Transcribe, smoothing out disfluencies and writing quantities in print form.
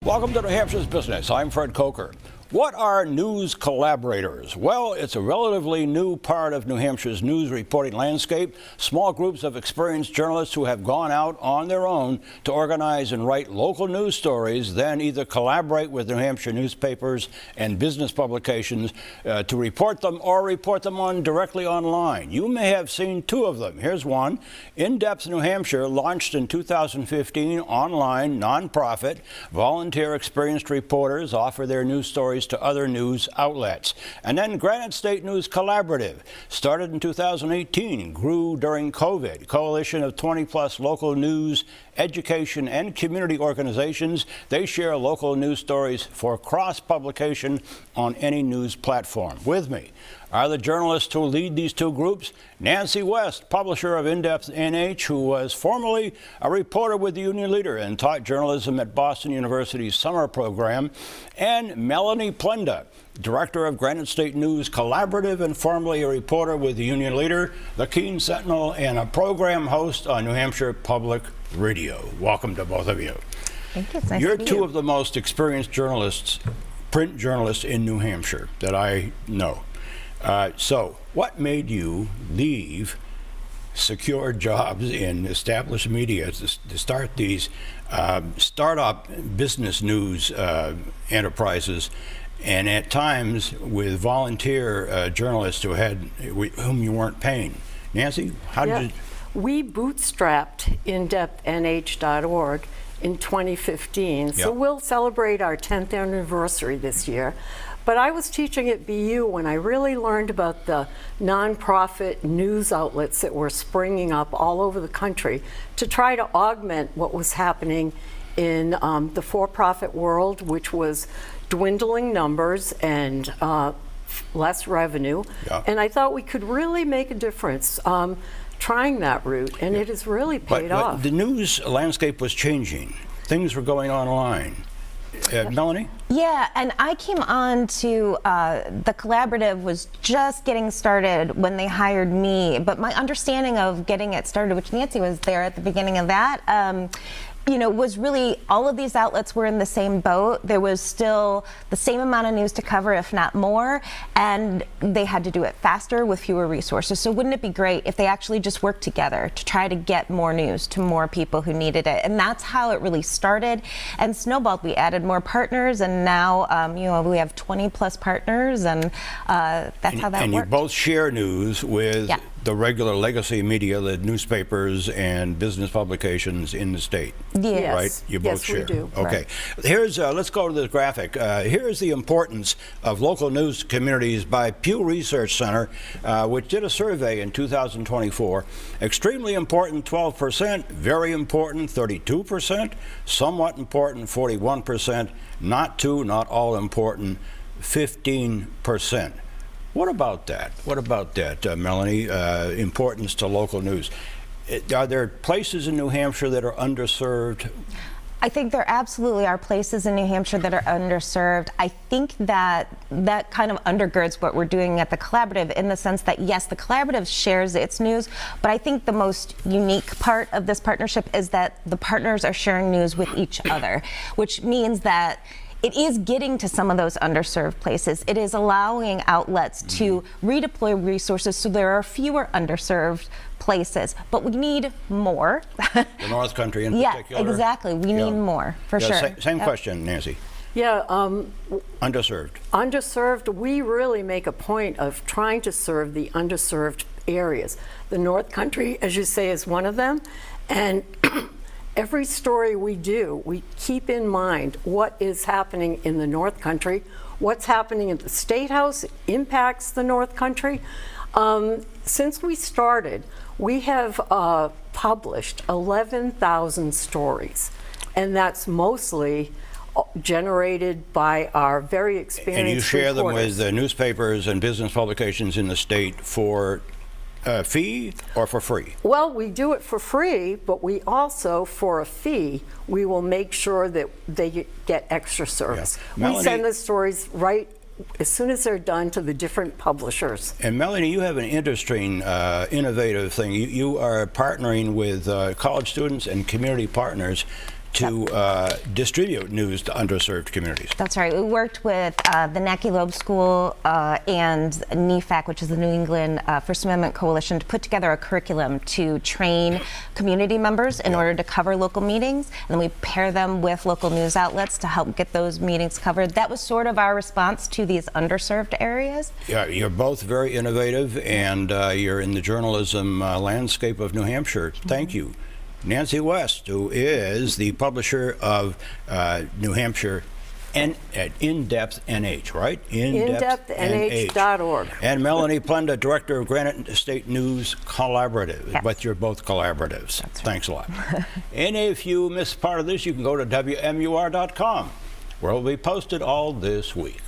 Welcome to New Hampshire's Business. I'm Fred Coker. What are news collaborators? Well, it's a relatively new part of New Hampshire's news reporting landscape. Small groups of experienced journalists who have gone out on their own to organize and write local news stories, then either collaborate with New Hampshire newspapers and business publications to report them or report them on directly online. You may have seen two of them. Here's one. In Depth New Hampshire launched in 2015, online, nonprofit. Volunteer experienced reporters offer their news stories to other news outlets. And then Granite State News Collaborative, started in 2018, grew during COVID. Coalition of 20-plus local news, education, and community organizations. They share local news stories for cross-publication on any news platform. With me are the journalists who lead these two groups. Nancy West, publisher of In-Depth NH, who was formerly a reporter with the Union Leader and taught journalism at Boston University's summer program, and Melanie Plenda, director of Granite State News Collaborative and formerly a reporter with the Union Leader, the Keene Sentinel, and a program host on New Hampshire Public Radio. Welcome to both of you. Thank you. It's nice You're to meet two you. of the most experienced journalists, print journalists in New Hampshire that I know. So what made you leave secure jobs in established media to start these startup business news enterprises, and at times with volunteer journalists whom you weren't paying? Nancy, how did you? We bootstrapped indepthnh.org in 2015, so we'll celebrate our 10th anniversary this year. But I was teaching at BU when I really learned about the nonprofit news outlets that were springing up all over the country to try to augment what was happening in the for-profit world, which was dwindling numbers and less revenue. And I thought we could really make a difference trying that route, and it has really paid off. But the news landscape was changing. Things were going online. Melanie? Yeah, and I came on to the collaborative was just getting started when they hired me, but my understanding of getting it started, which Nancy was there at the beginning of that, was really all of these outlets were in the same boat. There was still the same amount of news to cover, if not more, and they had to do it faster with fewer resources. So wouldn't it be great if they actually just worked together to try to get more news to more people who needed it? And that's how it really started and snowballed. We added more partners, and now we have 20-plus partners, and that's how that and worked. You both share news with the regular legacy media, the newspapers and business publications in the state. Yes. Right? You both share. We do. Okay. Right. Here's let's go to the graphic. Here's the importance of local news communities by Pew Research Center, which did a survey in 2024. Extremely important, 12%. Very important, 32%. Somewhat important, 41%. Not all important, 15%. What about that, Melanie? Importance to local news. Are there places in New Hampshire that are underserved? I think there absolutely are places in New Hampshire that are underserved. I think that kind of undergirds what we're doing at the collaborative in the sense that, yes, the collaborative shares its news, but I think the most unique part of this partnership is that the partners are sharing news with each other, which means that it is getting to some of those underserved places. It is allowing outlets to redeploy resources so there are fewer underserved places, but we need more. The North Country in particular? Yeah, exactly. We need more, for sure. Same question, Nancy. Yeah. Underserved. Underserved, we really make a point of trying to serve the underserved areas. The North Country, as you say, is one of them. And every story we do, we keep in mind what is happening in the North Country, what's happening at the State House impacts the North Country. Since we started, we have published 11,000 stories, and that's mostly generated by our very experienced And you share them reporters. with the newspapers and business publications in the state for fee or for free? Well, we do it for free, but we also, for a fee, we will make sure that they get extra service. Yeah. We send the stories right as soon as they're done to the different publishers. And Melanie, you have an interesting, innovative thing. You are partnering with college students and community partners to distribute news to underserved communities. That's right. We worked with the Nacky Loeb School and NEFAC, which is the New England First Amendment Coalition, to put together a curriculum to train community members in order to cover local meetings. And then we pair them with local news outlets to help get those meetings covered. That was sort of our response to these underserved areas. Yeah, you're both very innovative, and you're in the journalism landscape of New Hampshire. Thank you. Nancy West, who is the publisher of New Hampshire In-Depth NH, right? InDepthNH.org. And Melanie Plenda, director of Granite State News Collaborative. Yes. But you're both collaboratives. That's right. Thanks a lot. And if you missed part of this, you can go to WMUR.com, where it will be posted all this week.